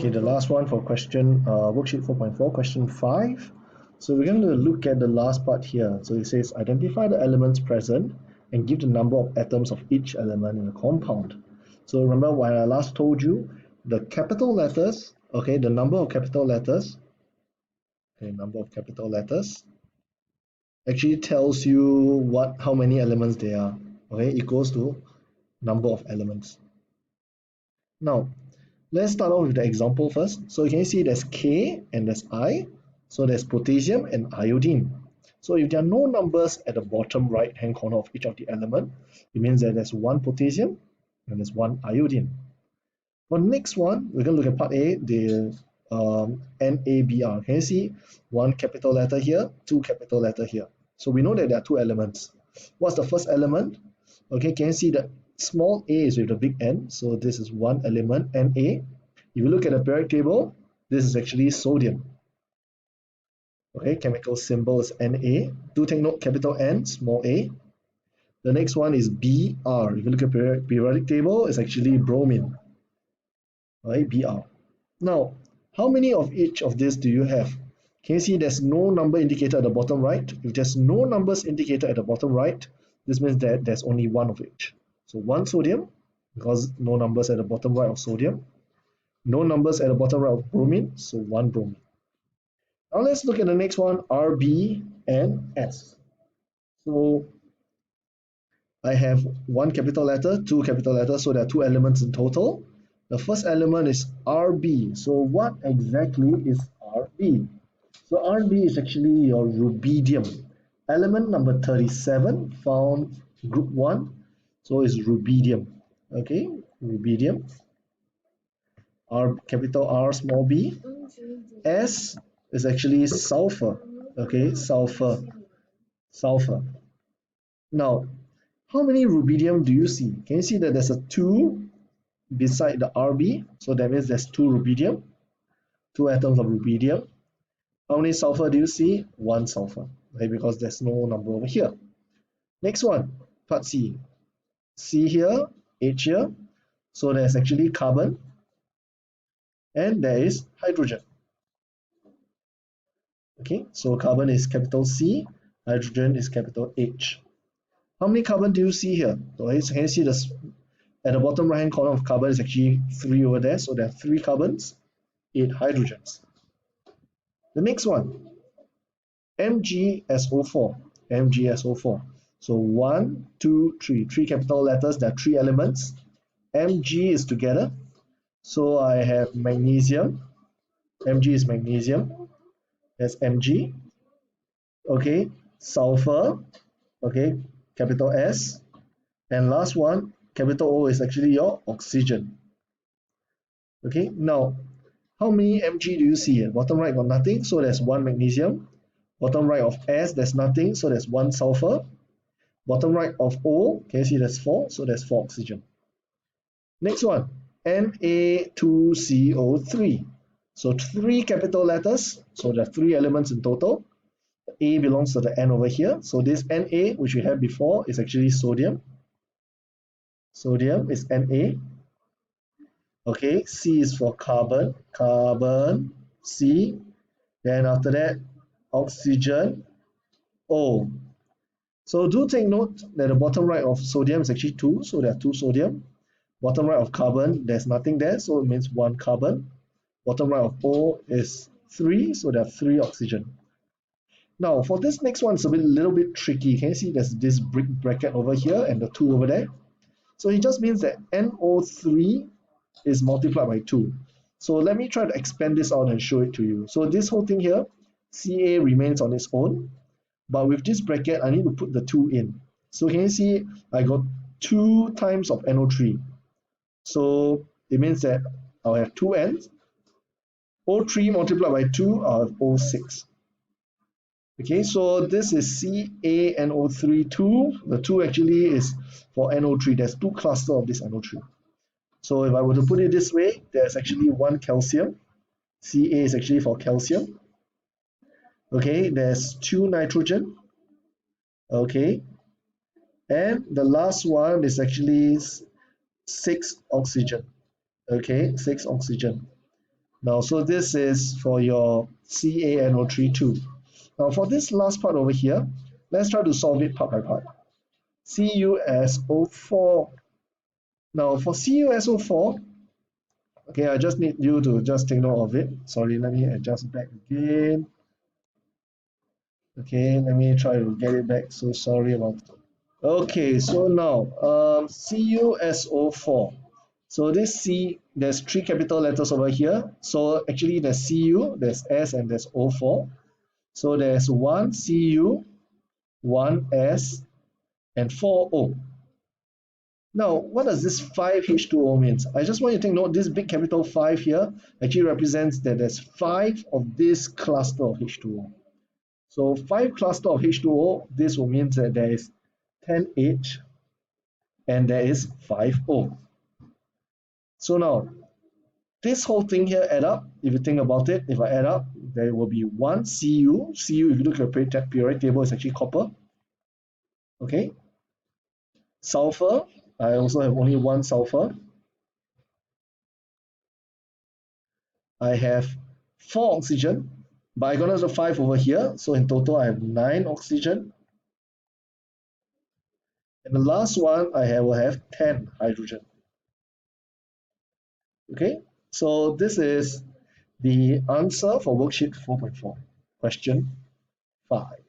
Okay, the last one for question worksheet 4.4, question 5. So we're going to look at the last part here. So it says identify the elements present and give the number of atoms of each element in a compound. So remember when I last told you the capital letters, okay, the number of capital letters, okay, number of capital letters actually tells you how many elements there are, okay, equals to number of elements. Now, let's start off with the example first. So you can see there's K and there's I. So there's potassium and iodine. So if there are no numbers at the bottom right hand corner of each of the element, it means that there's one potassium and there's one iodine. For the next one, we're going to look at part A, the NABR. Can you see one capital letter here, two capital letter here? So we know that there are two elements. What's the first element? Okay, can you see that small a is with the big N? So this is one element, Na. If you look at the periodic table, this is actually sodium. Okay, chemical symbol is Na. Do take note, capital N, small a. The next one is Br. If you look at periodic table, it's actually bromine. Right, Br. Now, how many of each of this do you have? Can you see there's no number indicated at the bottom right? If there's no numbers indicated at the bottom right, this means that there's only one of each. So one sodium, because no numbers at the bottom right of sodium. No numbers at the bottom right of bromine, so one bromine. Now let's look at the next one, Rb and S. So I have one capital letter, two capital letters, so there are two elements in total. The first element is Rb. So what exactly is Rb? So Rb is actually your rubidium. Element number 37 found group 1. So it's rubidium. Okay, rubidium. R, capital R, small b. S is actually sulfur. Okay, sulfur. Now, how many rubidium do you see? Can you see that there's a 2 beside the Rb? So that means there's 2 rubidium, 2 atoms of rubidium. How many sulfur do you see? 1 sulfur, okay, because there's no number over here. Next one, part C. C here, H here. So there's actually carbon and there is hydrogen. Okay, so carbon is capital C, hydrogen is capital H. How many carbon do you see here? So can you see this at the bottom right hand corner of carbon is actually 3 over there. So there are 3 carbons, 8 hydrogens. The next one, MgSO4. MgSO4. So 1, 2, 3. 3 capital letters, there are 3 elements. Mg is together. So I have magnesium. Mg is magnesium. That's Mg. Okay, sulfur. Okay, capital S. And last one, capital O, is actually your oxygen. Okay, now how many Mg do you see here? Bottom right got nothing, so there's 1 magnesium. Bottom right of S, there's nothing, so there's 1 sulfur. Bottom right of O, can you see there's 4, so there's 4 oxygen. Next one, Na2CO3. So 3 capital letters, so there are 3 elements in total. A belongs to the N over here. So this Na, which we had before, is actually sodium. Sodium is Na. Okay, C is for carbon. Carbon, C. Then after that, oxygen, O. So do take note that the bottom right of sodium is actually 2, so there are 2 sodium. Bottom right of carbon, there's nothing there, so it means 1 carbon. Bottom right of O is 3, so there are 3 oxygen. Now for this next one, it's a little bit tricky. Can you see there's this brick bracket over here and the 2 over there? So it just means that NO3 is multiplied by 2. So let me try to expand this out and show it to you. So this whole thing here, Ca remains on its own, but with this bracket, I need to put the 2 in. So can you see I got 2 times of NO3. So it means that I'll have 2 N's. O3 multiplied by 2, I'll have O6. Okay, so this is CaNO3 2. The 2 actually is for NO3. There's 2 clusters of this NO3. So if I were to put it this way, there's actually 1 calcium. Ca is actually for calcium. Okay, there's 2 nitrogen. Okay, and the last one is actually 6 oxygen. Okay, 6 oxygen. Now, so this is for your CaNO3 too. Now, for this last part over here, let's try to solve it part by part. CuSO4. Now, for CuSO4, okay, I just need you to just take note of it. Sorry, let me adjust back again. Okay, let me try to get it back. So sorry about that. Okay, so now CuSO4. So this C, there's three capital letters over here. So actually there's Cu, there's S, and there's O4. So there's one Cu, one S, and four O. Now, what does this 5H2O means? I just want you to take note, this big capital 5 here actually represents that there's 5 of this cluster of H2O. So 5 cluster of H2O, this will mean that there is 10H and there is 5O. So now, this whole thing here add up, if you think about it, if I add up, there will be one Cu. Cu, if you look at the periodic table, is actually copper. Okay. Sulfur, I also have only one sulfur. I have four oxygen, but I got another five over here. So in total, I have nine oxygen. And the last one, will have 10 hydrogen. Okay, so this is the answer for worksheet 4.4, question 5.